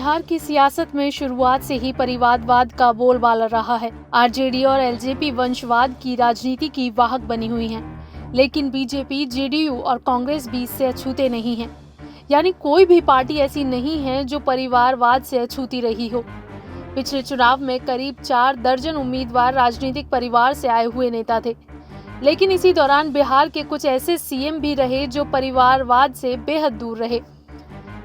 बिहार की सियासत में शुरुआत से ही परिवारवाद का बोलबाला रहा है। आरजेडी और एलजेपी वंशवाद की राजनीति की वाहक बनी हुई हैं, लेकिन बीजेपी, जेडीयू और कांग्रेस भी इससे अछूते नहीं हैं। यानी कोई भी पार्टी ऐसी नहीं है जो परिवारवाद से अछूती रही हो। पिछले चुनाव में करीब 4 दर्जन उम्मीदवार राजनीतिक परिवार से आए हुए नेता थे, लेकिन इसी दौरान बिहार के कुछ ऐसे सीएम भी रहे जो परिवारवाद से बेहद दूर रहे।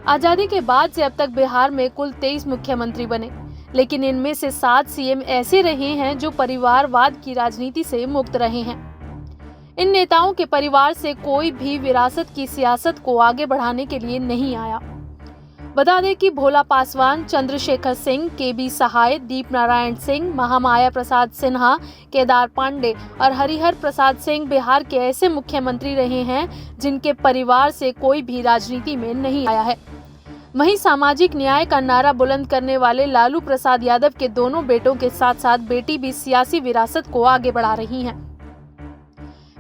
आजादी के बाद से अब तक बिहार में कुल 23 मुख्यमंत्री बने, लेकिन इनमें से 7 सीएम ऐसे रहे हैं जो परिवारवाद की राजनीति से मुक्त रहे हैं। इन नेताओं के परिवार से कोई भी विरासत की सियासत को आगे बढ़ाने के लिए नहीं आया। बता दें कि भोला पासवान, चंद्रशेखर सिंह, केबी सहाय, दीपनारायण सिंह, महामाया प्रसाद सिन्हा, केदार पांडे और हरिहर प्रसाद सिंह बिहार के ऐसे मुख्यमंत्री रहे हैं जिनके परिवार से कोई भी राजनीति में नहीं आया है। वहीं सामाजिक न्याय का नारा बुलंद करने वाले लालू प्रसाद यादव के दोनों बेटों के साथ साथ बेटी भी सियासी विरासत को आगे बढ़ा रही हैं।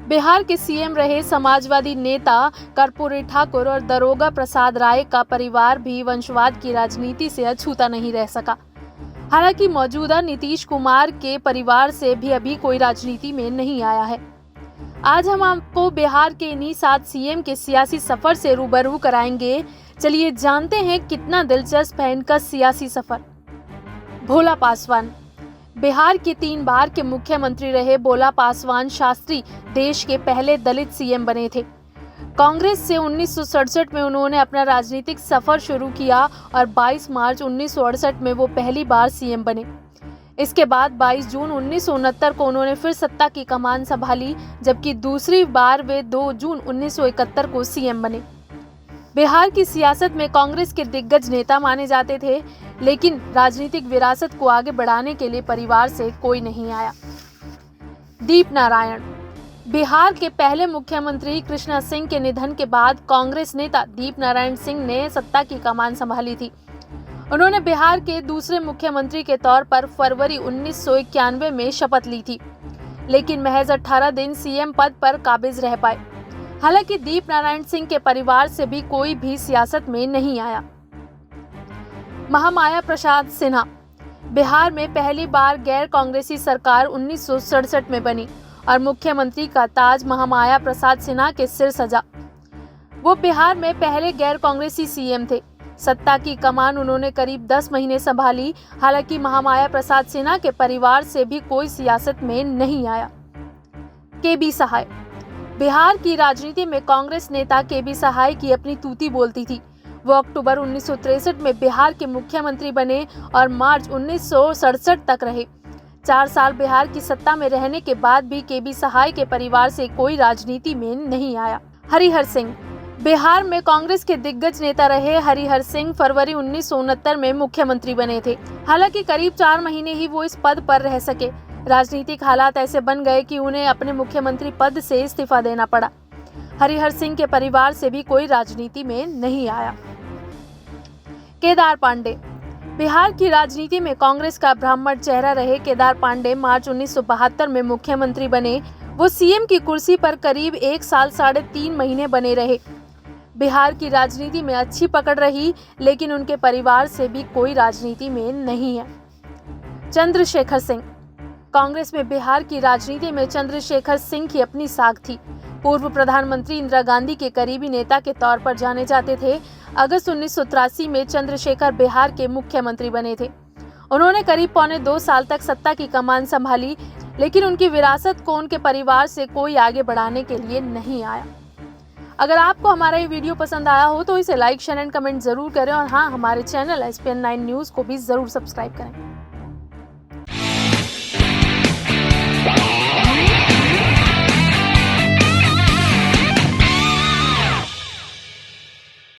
बिहार के सीएम रहे समाजवादी नेता कर्पूरी ठाकुर और दरोगा प्रसाद राय का परिवार भी वंशवाद की राजनीति से अछूता नहीं रह सका। हालांकि मौजूदा नीतीश कुमार के परिवार से भी अभी कोई राजनीति में नहीं आया है। आज हम आपको बिहार के इन्हीं 7 सीएम के सियासी सफर से रूबरू कराएंगे। चलिए जानते हैं कितना दिलचस्प है इनका सियासी सफर। भोला पासवान। बिहार के 3 बार के मुख्यमंत्री रहे भोला पासवान शास्त्री देश के पहले दलित सीएम बने थे। कांग्रेस से 1967 में उन्होंने अपना राजनीतिक सफर शुरू किया और 22 मार्च 1968 में वो पहली बार सीएम बने। इसके बाद 22 जून 1969 को उन्होंने फिर सत्ता की कमान संभाली, जबकि दूसरी बार वे 2 जून 1971 को सीएम बने। बिहार की सियासत में कांग्रेस के दिग्गज नेता माने जाते थे, लेकिन राजनीतिक विरासत को आगे बढ़ाने के लिए परिवार से कोई नहीं आया। दीपनारायण। बिहार के पहले मुख्यमंत्री कृष्णा सिंह के निधन के बाद कांग्रेस नेता दीपनारायण सिंह ने सत्ता की कमान संभाली थी। उन्होंने बिहार के दूसरे मुख्यमंत्री के तौर पर फरवरी 1991 में शपथ ली थी, लेकिन महज 18 दिन सीएम पद पर काबिज रह पाए। हालांकि दीपनारायण सिंह के परिवार से भी कोई भी सियासत में नहीं आया। महामाया प्रसाद सिन्हा। बिहार में पहली बार गैर कांग्रेसी सरकार 1967 में बनी और मुख्यमंत्री का ताज महामाया प्रसाद सिन्हा के सिर सजा। वो बिहार में पहले गैर कांग्रेसी सीएम थे। सत्ता की कमान उन्होंने करीब 10 महीने संभाली। हालांकि महामाया प्रसाद सिन्हा के परिवार से भी कोई सियासत में नहीं आया। केबी सहाय। बिहार की राजनीति में कांग्रेस नेता केबी सहाय की अपनी तूती बोलती थी। वो अक्टूबर 1963 में बिहार के मुख्यमंत्री बने और मार्च 1967 तक रहे। 4 साल बिहार की सत्ता में रहने के बाद भी केबी सहाय के परिवार से कोई राजनीति में नहीं आया। हरिहर सिंह। बिहार में कांग्रेस के दिग्गज नेता रहे हरिहर सिंह फरवरी 1969 में मुख्यमंत्री बने थे। हालांकि करीब 4 महीने ही वो इस पद पर रह सके। राजनीतिक हालात ऐसे बन गए कि उन्हें अपने मुख्यमंत्री पद से इस्तीफा देना पड़ा। हरिहर सिंह के परिवार से भी कोई राजनीति में नहीं आया। केदार पांडे। बिहार की राजनीति में कांग्रेस का ब्राह्मण चेहरा रहे केदार पांडे मार्च 1972 में मुख्यमंत्री बने। वो सीएम की कुर्सी पर करीब 1 साल 3.5 महीने बने रहे। बिहार की राजनीति में अच्छी पकड़ रही, लेकिन उनके परिवार से भी कोई राजनीति में नहीं है। चंद्रशेखर सिंह। कांग्रेस में बिहार की राजनीति में चंद्रशेखर सिंह की अपनी साख थी। पूर्व प्रधानमंत्री इंदिरा गांधी के करीबी नेता के तौर पर जाने जाते थे। अगस्त 1983 में चंद्रशेखर बिहार के मुख्यमंत्री बने थे। उन्होंने करीब 1.25 साल तक सत्ता की कमान संभाली, लेकिन उनकी विरासत को उनके परिवार से कोई आगे बढ़ाने के लिए नहीं आया। अगर आपको हमारा ये वीडियो पसंद आया हो तो इसे लाइक, शेयर एंड कमेंट जरूर करें और हाँ, हमारे चैनल SPN9 न्यूज़ को भी जरूर सब्सक्राइब करें।